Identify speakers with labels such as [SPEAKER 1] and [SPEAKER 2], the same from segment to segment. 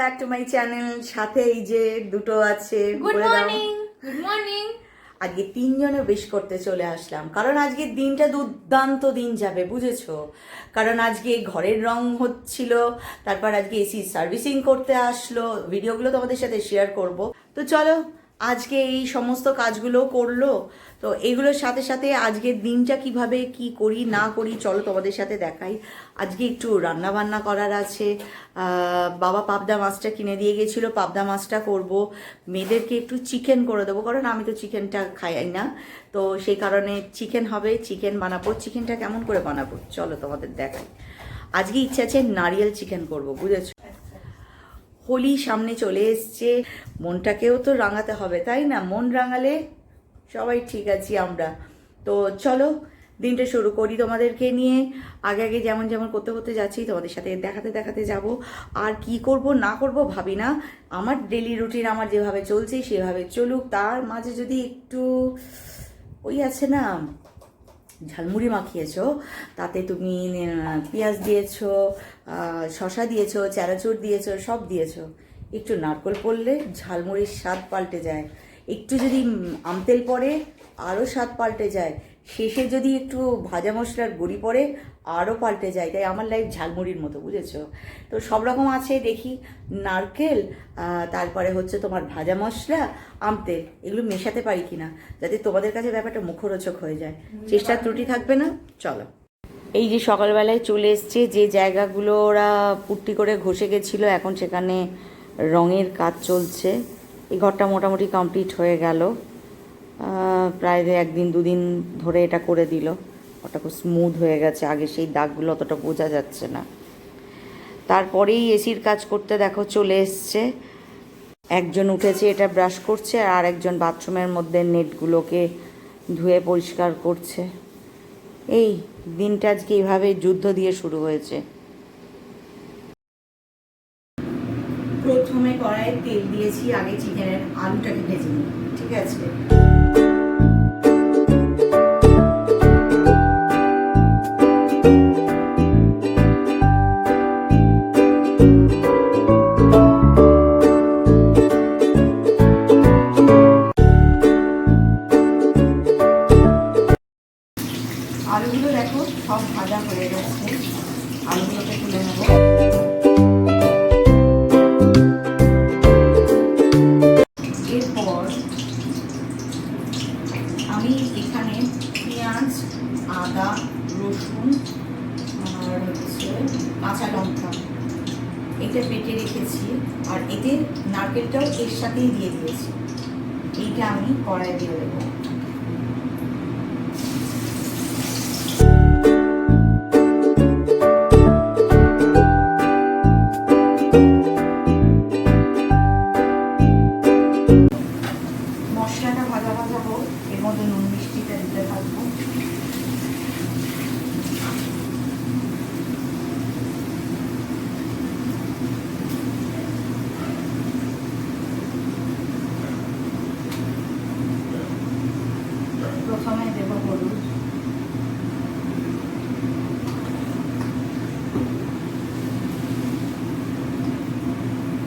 [SPEAKER 1] Back to my channel. সাথে এই যে দুটো আছে,
[SPEAKER 2] গুড মর্নিং। Good morning.
[SPEAKER 1] আজকে তিনজনে উইশ করতে চলে আসলাম, কারণ আজকে দিনটা দুর্দান্ত দিন যাবে, বুঝেছো? কারণ আজকে ঘরের রং হচ্ছিল, তারপর আজকে এসি সার্ভিসিং করতে আসলো, ভিডিওগুলো তোমাদের সাথে শেয়ার করব। তো চলো, আজকে এই সমস্ত কাজগুলো করলো, তো এগুলোর সাথে সাথে আজকের দিনটা কিভাবে কি করি না করি চলো তোমাদের সাথে দেখাই। আজকে একটু রান্না বান্না করার আছে। বাবা পাবদা মাছটা কিনে দিয়ে গেছিলো, পাবদা মাছটা করব। মেয়েদেরকে একটু চিকেন করে দেবো, কারণ আমি তো চিকেনটা খাই না, তো সেই কারণে চিকেন হবে, চিকেন বানাবো। চিকেনটা কেমন করে বানাবো চলো তোমাদের দেখাই। আজকে ইচ্ছা আছে নারিয়েল চিকেন করব, বুঝেছো? হোলি সামনে চলে এসছে, মনটাকেও তো রাঙাতে হবে, তাই না? মন রাঙালে সবাই ঠিক আছি আমরা। তো চলো দিনটা শুরু করি তোমাদেরকে নিয়ে। আগে আগে যেমন যেমন করতে করতে যাচ্ছি, তোমাদের সাথে দেখাতে দেখাতে যাব। আর কি করব না করব ভাবি না, আমার ডেলি রুটিন আমার যেভাবে চলছে সেভাবে চলুক। তার মাঝে যদি একটু ওই আছে না, ঝালমুড়ি মাখিয়েছো, তাতে তুমি পেঁয়াজ দিয়েছো, শশা দিয়েছো, চানাচুর দিয়েছো, সব দিয়েছো, একটু নারকেল পড়লে ঝালমুড়ির স্বাদ পাল্টে যায়। একটু যদি আমতেল পড়ে আরও স্বাদ পাল্টে যায়। শেষে যদি একটু ভাজা মশলার গুঁড়ি পড়ে আরও পাল্টে যায়। তাই আমার লাইফ ঝালমুড়ির মতো, বুঝেছো? তো সব রকম আছে, দেখি নারকেল, তারপরে হচ্ছে তোমার ভাজা মশলা, আমতেল, এগুলো মেশাতে পারি কিনা, যাতে তোমাদের কাছে ব্যাপারটা মুখরোচক হয়ে যায়। চেষ্টার ত্রুটি থাকবে না। চলো, এই যে সকালবেলায় চলে এসছে, যে জায়গাগুলো ওরা পুট্টি করে ঘষে গেছিলো, এখন সেখানে রঙের কাজ চলছে। এই ঘরটা মোটামুটি কমপ্লিট হয়ে গেল, প্রায় একদিন দুদিন ধরে এটা করে দিল। ওটা খুব স্মুথ হয়ে গেছে, আগে সেই দাগগুলো অতটা বোঝা যাচ্ছে না। তারপরেই এসির কাজ করতে দেখো চলে এসছে, একজন উঠেছে এটা ব্রাশ করছে, আর একজন বাথরুমের মধ্যে নেটগুলোকে ধুয়ে পরিষ্কার করছে। এই দিনটা আজকে এইভাবে যুদ্ধ দিয়ে শুরু হয়েছে। প্রথমে কড়াইয়ে তেল দিয়েছি, আগে চিকেনের আলুটাকে ভেজে নিই, ঠিক আছে? আলুগুলো দেখো সব ভাজা হয়ে গেছে, আলুগুলোকে তুলে নেবো। এরপর আমি এখানে পেঁয়াজ, আদা, রসুন আর হচ্ছে কাঁচা লঙ্কা এটা বেটে রেখেছি, আর এতে নারকেলটাও এর সাথেই দিয়ে দিয়েছি। এইটা আমি কড়াই দিয়ে দেবো। মশলাটা ভাজা ভাজা হোক, এর মধ্যে নুন মিষ্টিটা দিতে থাকবো। প্রথমে দেবো হলুদ,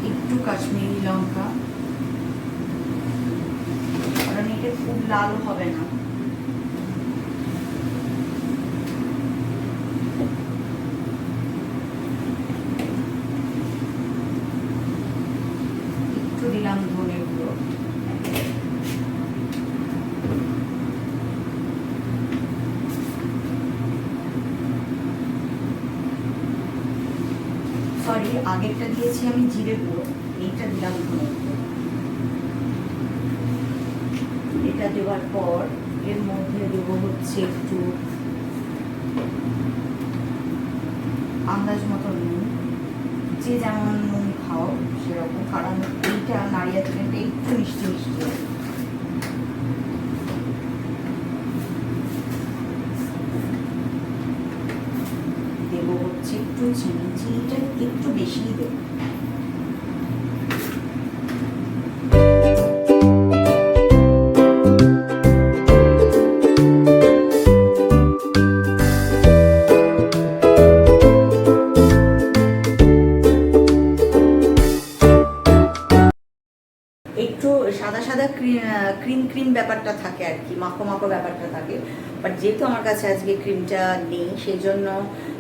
[SPEAKER 1] একটু কাশ্মীরি লঙ্কা, কারণ এটা খুব লাল হবে না। একটু দিলাম ধনে গুঁড়ো, সরি আগেরটা দিয়েছি আমি জিরে গুঁড়ো, এইটা দিলাম ধনে গুঁড়ো। এটা দেওয়ার পর এর মধ্যে দেবো হচ্ছে একটু আন্দাজ মতো নুন, যে যেমন নুন খাও সেরকম, কারণ এইটা নারিয়েল চিকেনটা একটু মিষ্টি মিষ্টি। দেবো হচ্ছে একটু চিনি, চিনিটা একটু বেশিই দেবো। সাদা সাদা ক্রিম ক্রিম ব্যাপারটা থাকে আর কি, মাখো মাখো ব্যাপারটা থাকে। বাট যেহেতু আমার কাছে আজকে ক্রিমটা নেই, সেই জন্য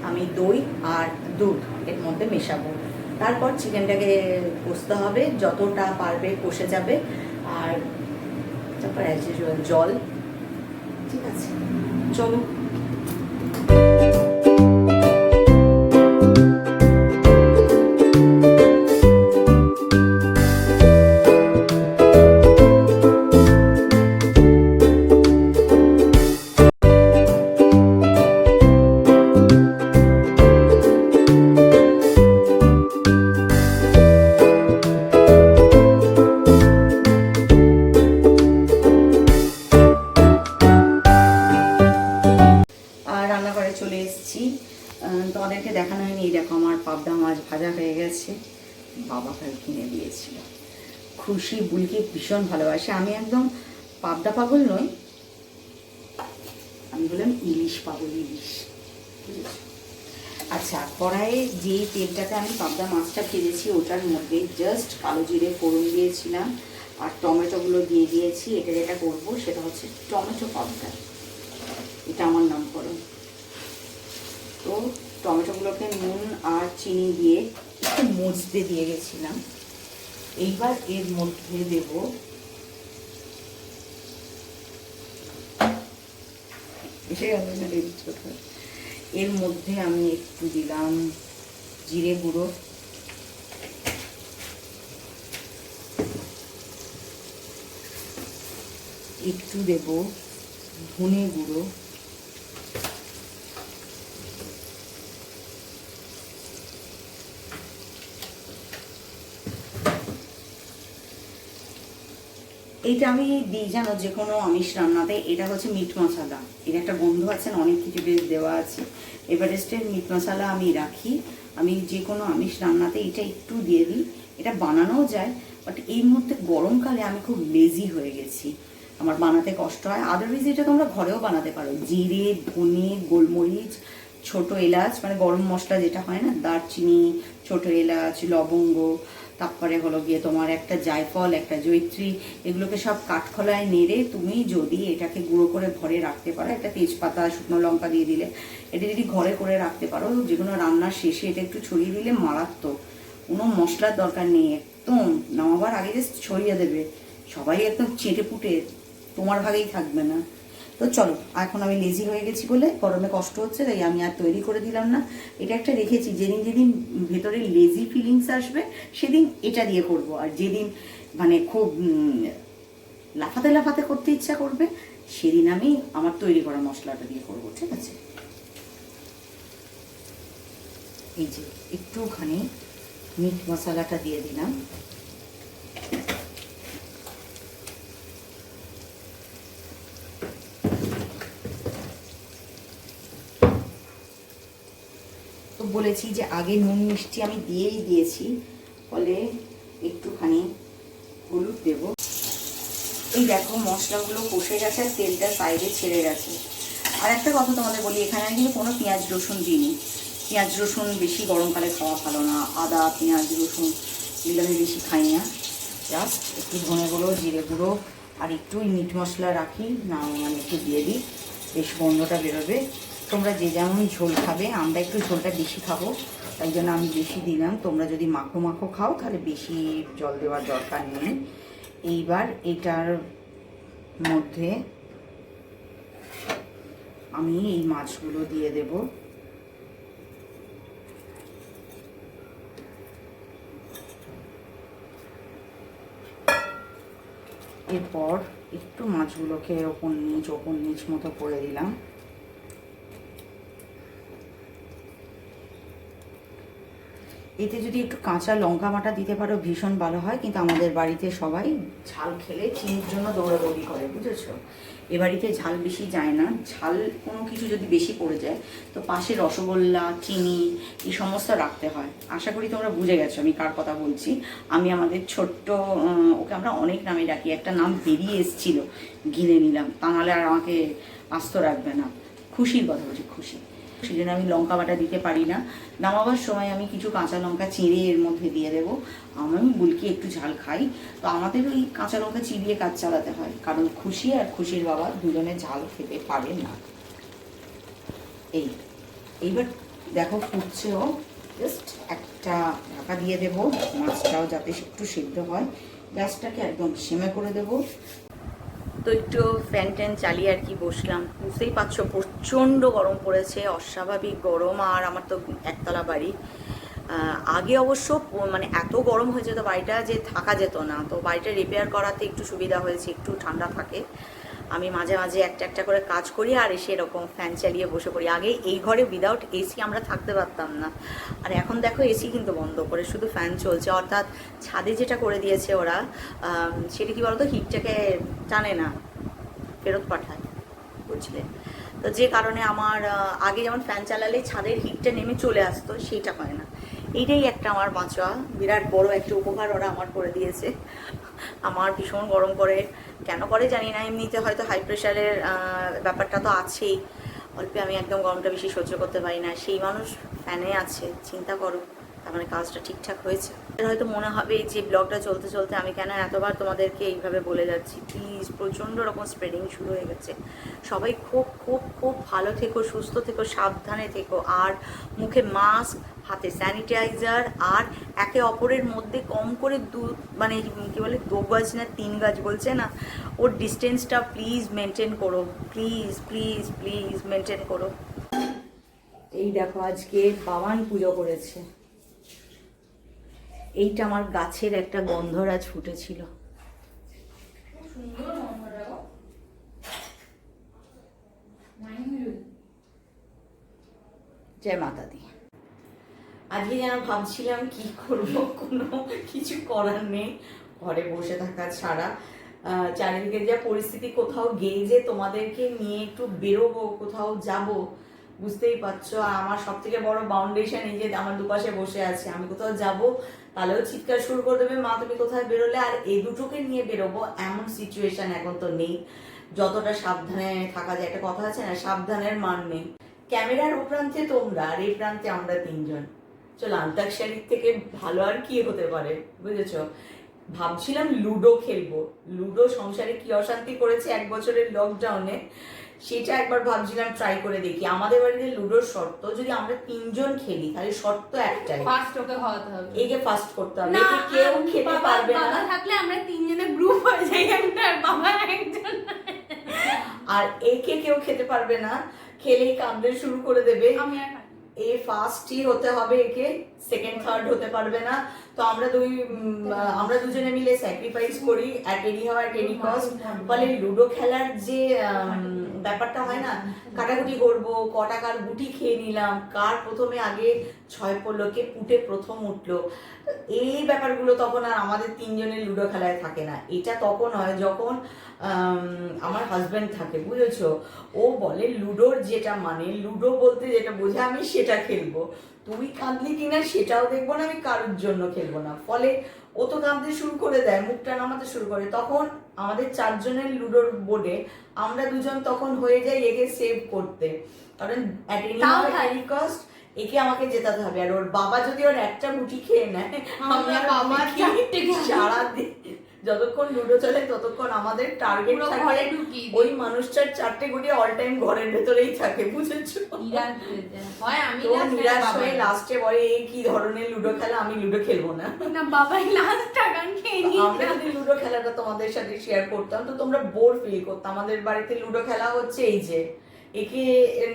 [SPEAKER 1] আমি দই আর দুধ এর মধ্যে মেশাবো। তারপর চিকেনটাকে কষতে হবে, যতটা পারবে কষে যাবে। আর তারপর জল। ঠিক আছে, চলো। রান্নাঘরে চলে এসেছি, তোমাদেরকে দেখানো হয়নি। এই দেখো আমার পাবদা মাছ ভাজা হয়ে গেছে, বাবা কাল কিনে দিয়েছিল। খুশি বুলকে ভীষণ ভালোবাসে, আমি একদম পাবদা পাগল নই, আমি বললাম ইলিশ পাগল, ইলিশ। আচ্ছা, কড়াইয়ে যে তেলটাতে আমি পাবদা মাছটা ভেজেছি ওটার মধ্যে জাস্ট কালো জিরে ফোড়ন দিয়েছিলাম আর টমেটোগুলো দিয়ে দিয়েছি। এটা যেটা করবো সেটা হচ্ছে টমেটো পাবদা, এটা আমার নামকরণ। তো টমেটোগুলোকে নুন আর চিনি দিয়ে একটু মজতে দিয়ে গেছিলাম। এইবার এর মধ্যে দেব এর মধ্যে আমি একটু দিলাম জিরে গুঁড়ো, একটু দেব ধনে গুঁড়ো, এইটা আমি দিই জানো যে কোনো আমিষ রান্নাতে, এটা হচ্ছে মিট মশলা। এর একটা বন্ধু আছেন, অনেক কিছু বেশ দেওয়া আছে, এভারেস্টের মিট মশলা আমি রাখি। আমি যে কোনো আমিষ রান্নাতে এটা একটু দিয়ে দিই, এটা বানানোও যায়। বাট এই মুহূর্তে গরমকালে আমি খুব লেজি হয়ে গেছি, আমার বানাতে কষ্ট হয়। আদারওয়াইজ এটা তোমরা ঘরেও বানাতে পারো। জিরে, ধনে, গোলমরিচ, ছোট এলাচ, মানে গরম মশলা যেটা হয় না, দারচিনি, ছোট এলাচ, লবঙ্গ, তারপরে হলো গিয়ে তোমার একটা জায়ফল, একটা জয়িত্রী, এগুলোকে সব কাঠখোলায় নেড়ে তুমি যদি এটাকে গুঁড়ো করে ঘরে রাখতে পারো, একটা তেজপাতা, শুকনো লঙ্কা দিয়ে দিলে, এটা যদি ঘরে করে রাখতে পারো, যে কোনো রান্নার শেষে এটা একটু ছড়িয়ে দিলে মারাত্মক। কোনো মশলার দরকার নেই, একদম নামাবার আগে জাস্ট ছড়িয়ে দেবে, সবাই একদম চেটে পুটে তোমার ভাগেই থাকবে না। তো চলো, এখন আমি লেজি হয়ে গেছি বলে গরমে কষ্ট হচ্ছে, তাই আমি আর তৈরি করে দিলাম না। এটা একটা রেখেছি, যেদিন যেদিন ভেতরে লেজি ফিলিংস আসবে সেদিন এটা দিয়ে করব, আর যেদিন মানে খুব লাফাতে লাফাতে করতে ইচ্ছা করবে সেদিন আমি আমার তৈরি করা মশলাটা দিয়ে করব। ঠিক আছে, এই যে একটুখানি মিট মশলাটা দিয়ে দিলাম। বলেছি যে আগে নুন মিষ্টি আমি দিয়েই দিয়েছি, ফলে একটুখানি হলুদ দেব। এই দেখো মশলাগুলো কষে গেছে, তেলটা সাইডে ছেড়ে গেছে। আর একটা কথা তোমাদের বলি, এখানে কিন্তু কোনো পেঁয়াজ রসুন দিইনি। পেঁয়াজ রসুন বেশি গরমকালে খাওয়া ভালো না, আদা পেঁয়াজ রসুন এগুলো আমি বেশি খাই না। জাস্ট একটু ধনে গুঁড়ো, জিরে গুঁড়ো আর একটু মিট মশলা রাখি না, মানে একটু দিয়ে দিই, বেশ গন্ধটা বেরোবে। তোমরা যে যেমন ঝোল খাবে, আমরা একটু ঝোলটা বেশি খাবো তাই জন্য আমি বেশি দিলাম। তোমরা যদি মাখো মাখো খাও তাহলে বেশি জল দেওয়ার দরকার নেই। এইবার এটার মধ্যে আমি এই মাছগুলো দিয়ে দেব। এরপর একটু মাছগুলোকে ওপর নিচ মতো করে দিলাম। এতে যদি একটু কাঁচা লঙ্কা বাটা দিতে পারো ভীষণ ভালো হয়, কিন্তু আমাদের বাড়িতে সবাই ঝাল খেলে চিনির জন্য দৌড়াদৌড়ি করে, বুঝেছো। এ বাড়িতে ঝাল বেশি যায় না। ঝাল কোনো কিছু যদি বেশি পড়ে যায় তো পাশে রসগোল্লা, চিনি এই সমস্ত রাখতে হয়। আশা করি তোমরা বুঝে গেছো আমি কার কথা বলছি। আমি আমাদের ছোট্ট, ওকে আমরা অনেক নামে ডাকি, একটা নাম বেরিয়ে এসেছিল, গিলে নিলাম, তা নাহলে আর আমাকে আস্ত রাখবে না। খুশির কথা বলছি, খুশি। সেই জন্য আমি লঙ্কা বাটা দিতে পারি না। নামাবার সময় আমি কিছু কাঁচা লঙ্কা চিড়ে এর মধ্যে দিয়ে দেবো। আমি বুলকি একটু ঝাল খাই, তো আমাদের ওই কাঁচা লঙ্কা চিড়িয়ে কাজ চালাতে হয়, কারণ খুশি আর খুশির বাবা দুজনে ঝাল খেতে পারে না। এইবার দেখো ফুটছেও, জাস্ট একটা ঢাকা দিয়ে দেবো, মাছটাও যাতে একটু সিদ্ধ হয়। গ্যাসটাকে একদম সিমে করে দেবো। তো একটু ফ্যান ট্যান চালিয়ে আর কি বসলাম। বুঝতেই পারছো প্রচণ্ড গরম পড়েছে, অস্বাভাবিক গরম। আর আমার তো একতলা বাড়ি। আগে অবশ্য মানে এত গরম হয়ে যেত বাড়িটা যে থাকা যেত না, তো বাড়িটা রিপেয়ার করাতে একটু সুবিধা হয়েছে, একটু ঠান্ডা থাকে। আমি মাঝে মাঝে একটা একটা করে কাজ করি আর এসে এরকম ফ্যান চালিয়ে বসে পড়ি। আগে এই ঘরে উইদাউট এসি আমরা থাকতে পারতাম না, আর এখন দেখো এসি কিন্তু বন্ধ করে শুধু ফ্যান চলছে। অর্থাৎ ছাদে যেটা করে দিয়েছে ওরা, সেটা কি বলতো, হিটটাকে টানে না, ফেরত পাঠায়, বুঝলে? তো যে কারণে আমার আগে যেমন ফ্যান চালালে ছাদের হিটটা নেমে চলে আসতো, সেইটা হয় না। এইটাই একটা আমার বাঁচা বিরাট বড় একটা উপকার ওরা আমার করে দিয়েছে। আমার ভীষণ গরম করে, কেন করে জানি না, এমনিতে হয়তো হাই প্রেশারের ব্যাপারটা তো আছেই। অল্পে আমি একদম গরমটা বেশি সহ্য করতে পারি না, সেই মানুষ ফ্যানে আছে, চিন্তা করো। তার মানে কাজটা ঠিকঠাক হয়েছে। হয়তো মনে হবে যে ব্লগটা চলতে চলতে আমি কেন এতবার তোমাদেরকে এইভাবে বলে যাচ্ছি। প্লিজ, প্রচণ্ড রকম স্প্রেডিং শুরু হয়ে গেছে। সবাই খুব খুব খুব ভালো থেকো, সুস্থ থেকো, সাবধানে থেকো। আর মুখে মাস্ক, হাতে স্যানিটাইজার, আর একে অপরের মধ্যে কম করে মানে কি বলে 2 গজ না 3 গজ বলছে না, ওর ডিস্টেন্সটা প্লিজ মেনটেন করো। প্লিজ প্লিজ প্লিজ মেনটেন করো। এই দেখো আজকে বাবান পুজো করেছে। এইটা আমার গাছের একটা গন্ধরাজ ফুটেছিল। জয় মাতা দি। আজকে যেন ভাবছিলাম কি করব, কোনো কিছু করার নেই, ঘরে বসে থাকা ছাড়া। চারিদিকে যা পরিস্থিতি, কোথাও গিয়ে যে তোমাদেরকে নিয়ে একটু বেরোবো, কোথাও যাব, বুঝতেই পারছো। আর আমার সব থেকে বড় বাউন্ডেশন এই যে আমার দুপাশে বসে আছে। আমি কোথাও যাব তাহলেও চিৎকার শুরু করে দেবে, মা তুমি কোথায় বেরোলে। আর এই দুটোকে নিয়ে বেরোবো এমন সিচুয়েশন এখন তো নেই। যতটা সাবধানে থাকা যায়, একটা কথা আছে না, সাবধানের মান নেই। ক্যামেরার ও প্রান্তে তোমরা আর এই প্রান্তে আমরা 3 জন। চলো, আন্তাক্ষরীর থেকে ভালো আর কি হতে পারে, বুঝেছো? ভাবছিলাম লুডো খেলবো। লুডো সংসারে কি অশান্তি করেছে 1 বছরের লকডাউনে, সেটা একবার ভাবছিলাম ট্রাই করে দেখি। আমাদের বাড়িতে লুডোর শর্ত, যদি আমরা 3 জন খেলি তাহলে শর্ত একটাই,
[SPEAKER 2] ফার্স্ট ওকে খাওয়াতে হবে,
[SPEAKER 1] একে ফার্স্ট করতে হবে। একে কেউ খেতে পারবে না।
[SPEAKER 2] বাবা থাকলে আমরা 3 জনের গ্রুপ হয়ে যাই, একটা বাবা একজন,
[SPEAKER 1] আর একে কেউ খেতে পারবে না, খেলেই কাঁদতে শুরু করে দেবে।
[SPEAKER 2] আমি আর
[SPEAKER 1] এ ফার্স্টই হতে হবে, একে সেকেন্ড থার্ড হতে পারবে না। তো আমরা দুজনে মিলে স্যাক্রিফাইস করি at any how at any cost. ফলে লুডো খেলার যে ব্যাপারটা হয় না, কাটাকুটি করবো, ক টাকার গুটি খেয়ে নিলাম, কার প্রথমে আগে 6 পড়লো, কে পুটে প্রথম উঠলো, এই ব্যাপারগুলো তখন আর আমাদের 3 জনের লুডো খেলায় থাকে না। এটা তখন হয় যখন আমার হাজব্যান্ড থাকে, বুঝেছো? ও বলে লুডোর যেটা মানে, লুডো বলতে যেটা বোঝে আমি সেটা খেলবো, তুই কাঁদলি কিনা সেটাও দেখবো না, আমি কারোর জন্য খেলবো না। ফলে ও তো কাঁদতে শুরু করে দেয়, মুখটা নামাতে শুরু করে। তখন আমাদের 4 জনের লুডোর বোর্ডে আমরা 2 জন তখন হয়ে যাই একে সেভ করতে, কারণ অ্যাট এনি কস্ট একে আমাকে জেতাতে হবে। আর ওর বাবা যদি ওর একটা গুটি খেয়ে নেয়, আমি আর বাবা সারাদিন যতক্ষণ লুডো চলে ততক্ষণ আমাদের টার্গেট থাকে ওই মানুষটার 4টে গুটি অল টাইম ঘরের ভেতরেই থাকে, বুঝেছো? নিরাশ হয়ে লাস্টে বলে এই কি ধরনের লুডো খেলা, আমি লুডো খেলবো না।
[SPEAKER 2] বাবাই লাস্ট টাকা খেয়ে নিয়ে
[SPEAKER 1] আমরা যদি লুডো খেলাটা তোমাদের সাথে শেয়ার করতাম তো তোমরা বোর ফিল করতাম। আমাদের বাড়িতে লুডো খেলা হচ্ছে এই যে একে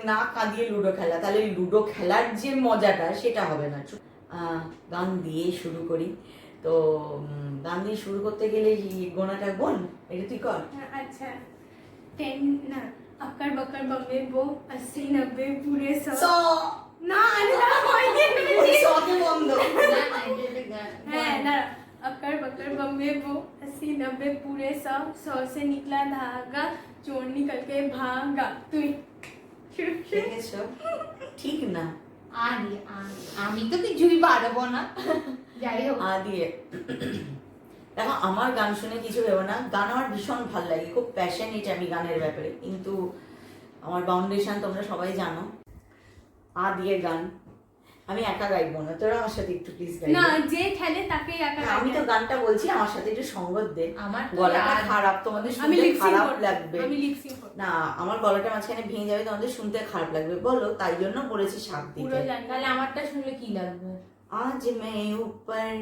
[SPEAKER 1] না কাঁদিয়ে লুডো খেলা, তাহলে লুডো খেলার যে মজাটা সেটা হবে না। গান দিয়ে শুরু করি। তো গান দিয়ে শুরু করতে গেলে গোনাটা গোন, এটা তুই কর।
[SPEAKER 2] আচ্ছা, 10 না, আকার বাকার বাম্বে বো 80 90 পুরে 100 না না হয়নি,
[SPEAKER 1] ওই সতে বন্ধ
[SPEAKER 2] হ্যাঁ না, अक्कर बकर बम्बे वो 80 90 पूरे 100 से निकला धागा, चोर निकल के भागा। তুই
[SPEAKER 1] দেখেছো ঠিক না?
[SPEAKER 2] আমি তো কিছুই পারবো না, যাই হোক।
[SPEAKER 1] দিয়ে দেখো, আমার গান শুনে কিছু ভেবো না, গান আমার ভীষণ ভালো লাগে, খুব প্যাশনেট আমি গানের ব্যাপারে, কিন্তু আমার বাউন্ডেশন তোমরা সবাই জানো। দিয়ে গান আমি একা গাইবো না, তোরা আমার সাথে একটু প্লিজ গাইবি।
[SPEAKER 2] না, যে খেলে তাকে একা
[SPEAKER 1] হ্যাঁ, আমি তো গানটা বলছি, আমার সাথে একটু সঙ্গত দে।
[SPEAKER 3] আমার
[SPEAKER 1] গলাটা খারাপ, তোমাদের
[SPEAKER 2] আমি
[SPEAKER 1] শুনতে
[SPEAKER 2] লিপসিং
[SPEAKER 1] খারাপ
[SPEAKER 2] করব,
[SPEAKER 1] লাগবে।
[SPEAKER 2] আমি লিপসিং করব।
[SPEAKER 1] না, আমার গলাটা মাঝখানে ভেঙে যাবে, তোমাদের শুনতে খারাপ লাগবে বলো, তাই জন্য বলেছি সাপ
[SPEAKER 2] পুরো
[SPEAKER 1] দিতে।
[SPEAKER 2] জানি।
[SPEAKER 3] তাহলে আমারটা শুনলে কি লাগবে?
[SPEAKER 1] आज मैं ऊपर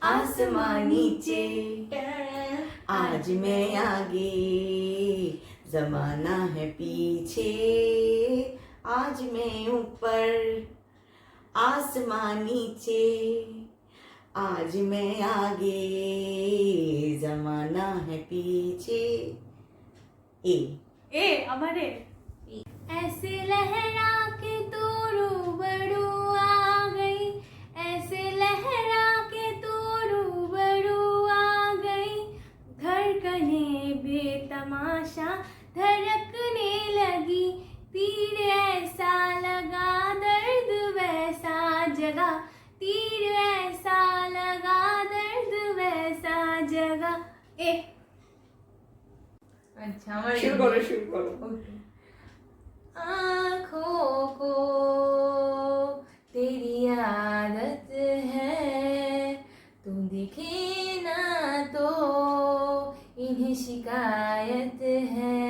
[SPEAKER 1] आसमां नीचे, आज मैं आगे जमाना है पीछे, आज मैं ऊपर आसमां नीचे, आज मैं आगे जमाना है पीछे।
[SPEAKER 2] ए हमारे ऐसे लहरा के तू रूबरू आ गई, ऐसे लहरा के तू रूबरू आ गई, धड़कने बेतमाशा धड़कने लगी, तीर ऐसा लगा दर्द वैसा जगा, तीर ऐसा लगा दर्द वैसा जगा। ए
[SPEAKER 3] अच्छा, আমার
[SPEAKER 1] शुरू करो शुरू करो।
[SPEAKER 3] ओके। आँखों को तेरी आदत है, तू दिखे ना तो इन्हें शिकायत है,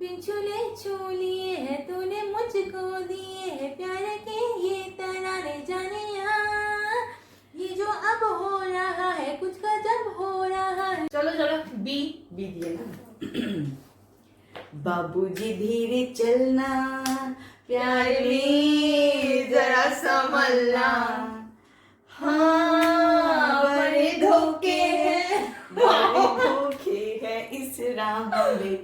[SPEAKER 3] पिंचुले छू लिए है तूने मुझको दिए है प्यार के ये तराने जाने ये जो अब हो रहा है कुछ का जब हो रहा है। चलो चलो बी
[SPEAKER 1] भी दिए ना। बाबूजी धीरे चलना, प्यार में जरा संभलना, हाँ बड़े धोखे हैं, बड़े धोखे हैं इस राह में,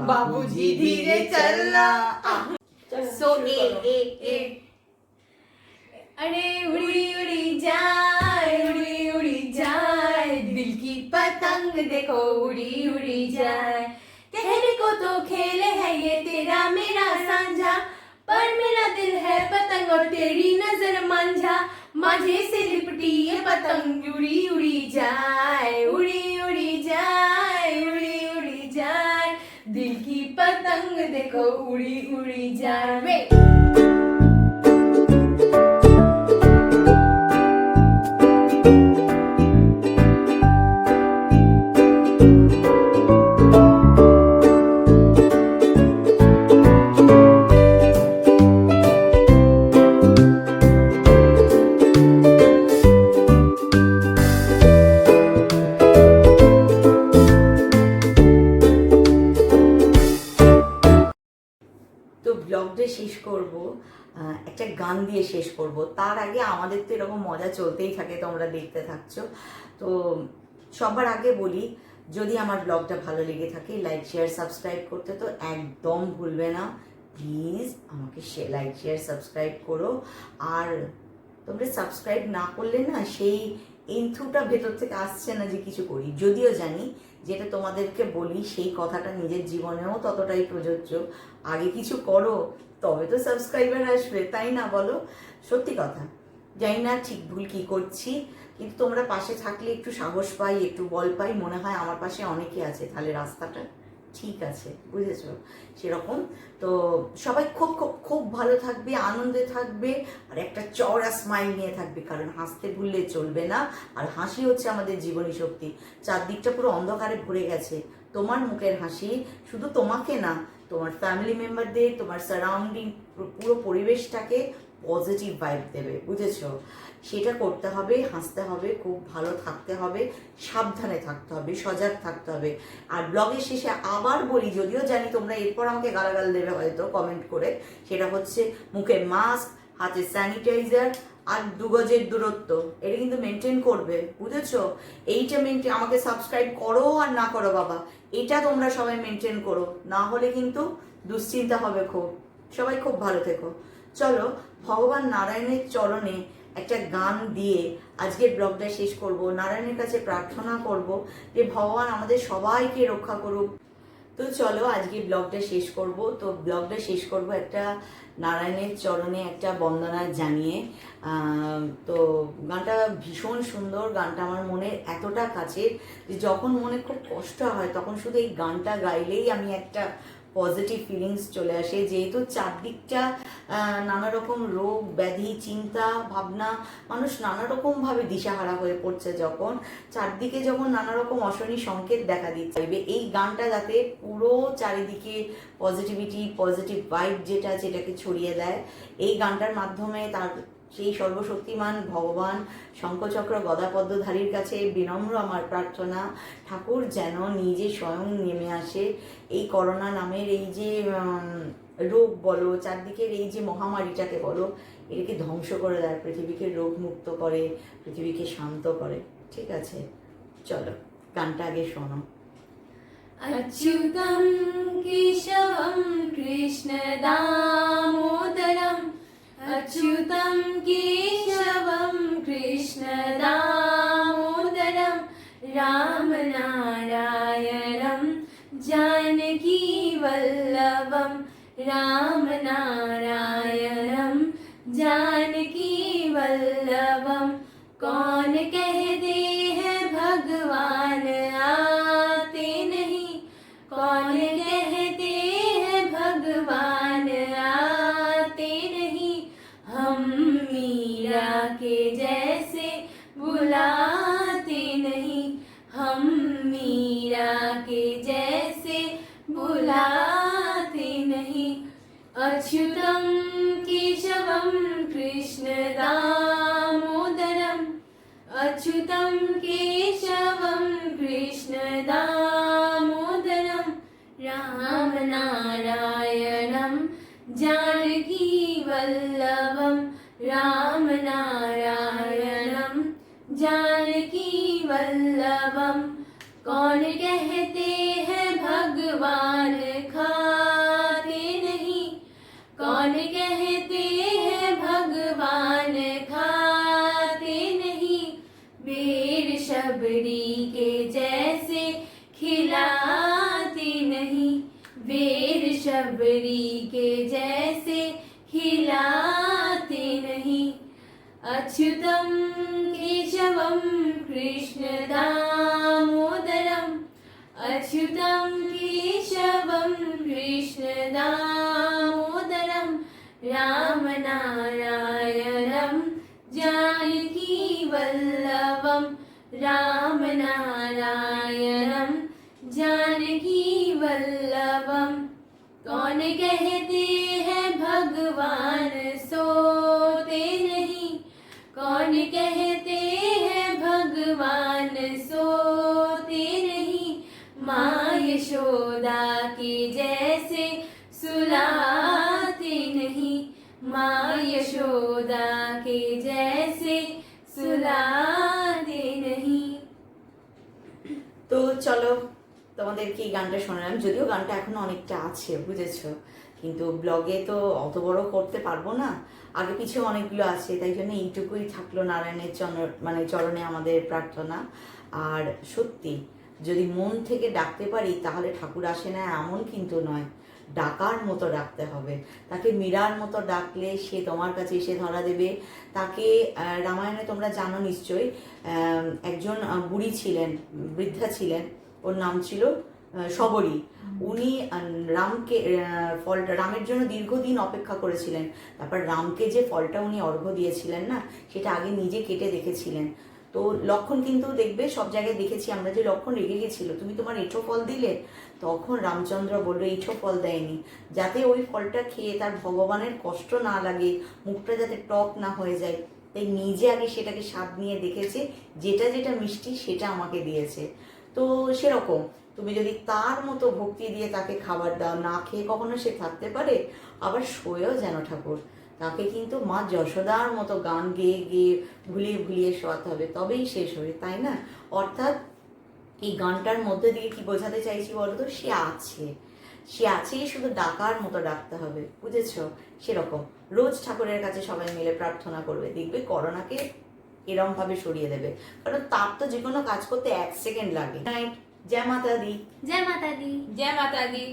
[SPEAKER 1] बाबूजी धीरे चलना।
[SPEAKER 3] सो ए
[SPEAKER 2] अरे उड़ी उड़ी जाए, उड़ी उड़ी जाए, दिल की पतंग देखो उड़ी उड़ी जाए, कहने को तो खेल है ये तेरा मेरा साझा, पर मेरा दिल है पतंग और तेरी नजर मांझा, माझे से लिपटी ये पतंग उड़ी उड़ी जाए, उड़ी उड़ी जाए, उड़ी उड़ी जाए, दिल की पतंग देखो उड़ी उड़ी जाए। वे
[SPEAKER 1] তো ব্লগটা শেষ করব একটা গান দিয়ে শেষ করব। তার আগে আমাদের তো এরকম মজা চলতেই থাকে, তোমরা দেখতে থাকছো। তো সবার আগে বলি, যদি আমার ব্লগটা ভালো লেগে থাকে লাইক শেয়ার সাবস্ক্রাইব করতে তো একদম ভুলবে না, প্লিজ আমাকে লাইক শেয়ার সাবস্ক্রাইব করো। আর তোমরা সাবস্ক্রাইব না করলে না সেই এন্থুটা ভেতর থেকে আসছে না যে কিছু করি, যদিও জানি যেটা তোমাদেরকে বলি সেই কথাটা নিজের জীবনেও ততটাই প্রযোজ্য। আগে কিছু করো তবে তো সাবস্ক্রাইবার আসবে, তাই না বলো? সত্যি কথা, জানি না ঠিক ভুল কি করছি, কিন্তু তোমরা পাশে থাকলে একটু সাহস পাই, একটু বল পাই, মনে হয় আমার পাশে অনেকে আছে, তাহলে রাস্তাটা ঠিক আছে, বুঝেছো? সেরকম তো সবাই খুব খুব খুব ভালো থাকবে, আনন্দে থাকবে, আর একটা চওড়া স্মাইল নিয়ে থাকবে, কারণ হাসতে ভুললে চলবে না। আর হাসি হচ্ছে আমাদের জীবনী শক্তি। চারদিকটা পুরো অন্ধকারে ভরে গেছে, তোমার মুখের হাসি শুধু তোমাকে না, তোমার ফ্যামিলি মেম্বারদের, তোমার সারাউন্ডিং পুরো পরিবেশটাকে পজিটিভ ভাইব দেবে, বুঝেছো? সেটা করতে হবে, হাসতে হবে, খুব ভালো থাকতে হবে, সাবধানে থাকতে হবে, সজাগ থাকতে হবে। আর ব্লগের শেষে আবার বলি, যদিও জানি তোমরা এরপর আমাকে গালাগাল দেবে হয়তো কমেন্ট করে, সেটা হচ্ছে মুখে মাস্ক, হাতে স্যানিটাইজার আর 2 গজের দূরত্ব, এটা কিন্তু মেনটেন করবে, বুঝেছো? এইটা মেনটেন, আমাকে সাবস্ক্রাইব করো আর না করো বাবা, এটা তোমরা সবাই মেনটেন করো, না হলে কিন্তু দুশ্চিন্তা হবে খুব। সবাই খুব ভালো থেকো। চলো ভগবান নারায়ণের চরণে একটা গান দিয়ে আজকের ব্লগটা শেষ করব। নারায়ণের কাছে প্রার্থনা করব যে ভগবান আমাদের সবাইকে রক্ষা করুক। তো চলো আজকে ব্লগটা শেষ করব। তো ব্লগটা শেষ করব একটা নারায়ণের চরণে একটা বন্দনা জানিয়ে। তো গানটা ভীষণ সুন্দর, গানটা আমার মনের এতটা কাছে যে যখন মনে খুব কষ্ট হয় তখন শুধু এই গানটা গাইলেই আমি একটা পজিটিভ ফিলিংস চলে আসে, যেহেতু চারদিকটা নানা রকম রোগ ব্যাধি চিন্তা ভাবনা, মানুষ নানা রকমভাবে দিশাহারা হয়ে পড়ছে, যখন চারদিকে যখন নানা রকম অশনি সংকেত দেখা দিচ্ছে, এই গানটা যাতে পুরো চারিদিকে পজিটিভিটি পজিটিভ ভাইব যেটা যেটাকে ছড়িয়ে দেয়, এই গানটার মাধ্যমে তার সেই সর্বশক্তিমান ভগবান শঙ্খচক্র গদাপদ্মধারীর কাছে বিনম্র আমার প্রার্থনা, ঠাকুর যেন নিজে স্বয়ং নেমে আসে, এই করোনা নামের এই যে রোগ বলো, চারদিকের এই যে মহামারীটাকে বলো, এটাকে ধ্বংস করে দেয়, পৃথিবীকে রোগ মুক্ত করে, পৃথিবীকে শান্ত করে। ঠিক আছে, চলো গানটা আগে শোনো।
[SPEAKER 3] अच्युतं केशवं कृष्ण दामोदरम् अच्युतं केशवं कृष्ण दामोदरं रामनारायणं जानकी वल्लभं रामनारायणं जानकी वल्लभं। कौन कहते हैं भगवान आते नहीं, कौन कहते हैं भगवान आते नहीं, हम मीरा के जैसे बुलाते नहीं, हम मीरा के जैसे बुलाते नहीं। अच्युतं केशवं कृष्ण दामोदरम् अच्युतं केशवं कृष्ण दामोदरं रामनारायणं जानकी वल्लभं रामनारायणं जानकी वल्लभं। कौन कहते हैं भगवान खाते नहीं, कौन कहते हैं भगवान खाते नहीं, बेर शबरी के जैसे खिलाते नहीं, बेर शबरी के जैसे खिलाते नहीं। अच्युतं केशवं कृष्ण दामोदरम् अच्युतं केशवं कृष्ण दामोदरं रामनारायणं जानकी वल्लभं रामनारायणं जानकी वल्लभं। कौन कहते हैं भगवान सोते नहीं, कौन कहते हैं भगवान सोते नहीं, माँ यशोदा के जैसे सुलाते नहीं, माँ यशोदा के जैसे सुलाते नहीं।
[SPEAKER 1] তো চলো তোমাদেরকে এই গানটা শোনালাম, যদিও গানটা এখনো অনেকটা আছে বুঝেছো, কিন্তু ব্লগে তো অত বড় করতে পারবো না, আগে পিছিয়ে অনেকগুলো আছে, তাই জন্য এইটুকুই থাকলো নারায়ণের চরণে আমাদের প্রার্থনা। আর সত্যি যদি মন থেকে ডাকতে পারি তাহলে ঠাকুর আসে না এমন কিন্তু নয়, ডাকার মতো ডাকতে হবে, তাকে মীরার মতো ডাকলে সে তোমার কাছে এসে ধরা দেবে। তাকে রামায়ণে তোমরা জানো নিশ্চয়ই, একজন বুড়ি ছিলেন, বৃদ্ধা ছিলেন, ওর নাম ছিল শবরী। উনি রামের জন্য দীর্ঘদিন অপেক্ষা করেছিলেন, তারপর রামকে যে ফলটা উনি অর্ঘ্য দিয়েছিলেন না, সেটা আগে নিজে কেটে দেখেছিলেন। তো লক্ষণ কিন্তু দেখবে সব জায়গায় দেখেছি আমরা যে লক্ষণ রেগে গেছিল, তুমি তোমার এঁঠো ফল দিলে, তখন রামচন্দ্র বললো এঁঠো ফল দেয়নি, যাতে ওই ফলটা খেয়ে তার ভগবানের কষ্ট না লাগে, মুখটা যাতে টক না হয়ে যায়, তাই নিজে আগে সেটাকে স্বাদ নিয়ে দেখেছে, যেটা যেটা মিষ্টি সেটা আমাকে দিয়েছে। তো সেরকম তুমি যদি তার মতো ভক্তি দিয়ে তাকে খাবার দাও, না খেয়ে কখনো সে থাকতে পারে, আবার শোয়েও যেন ঠাকুর, তাকে কিন্তু মা যশোদার মতো গান গেয়ে গেয়ে ভুলিয়ে ভুলিয়ে শোয়াতে হবে, তবেই শেষ হবে, তাই না? অর্থাৎ এই গানটার মধ্যে দিয়ে কি বোঝাতে চাইছি বলতো, সে আছে, শুধু ডাকার মতো ডাকতে হবে, বুঝেছো? সেরকম রোজ ঠাকুরের কাছে সবাই মিলে প্রার্থনা করবে, দেখবে করোনাকে এরম ভাবে সরিয়ে দেবে, কারণ তার তো যে কোনো কাজ করতে 1 সেকেন্ড লাগে। জয় মাতা দি,
[SPEAKER 3] जय माता दी, जय माता दी।